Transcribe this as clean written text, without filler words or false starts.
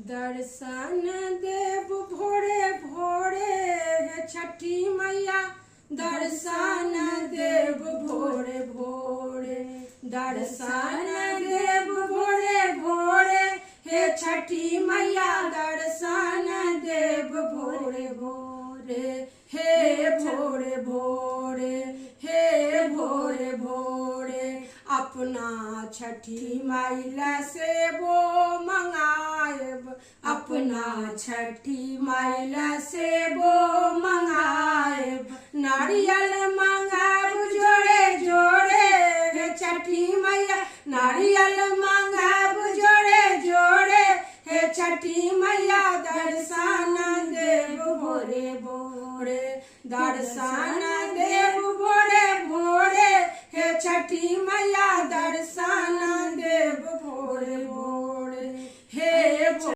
दर्शन देव भोरे भोरे हे छठी मैया, दर्शन देव भोरे भोरे, दर्शन देव भोरे भोरे हे छठी मैया, दर्शन देव भोरे भोरे, हे भोरे भोरे, हे भोरे भोरे, अपना छठी मैया से वो मंगाएब, अपना छठी मैया से वो मंगाएब, नारियल मंगाएब जोड़े जोड़े हे छठी मैया, नारियल मंगाएब जोड़े जोड़े हे छठी मैया, दर्शन देव भोरे भोरे, दर्शन देव भोरे भोरे हे छठी मैया, दर्शन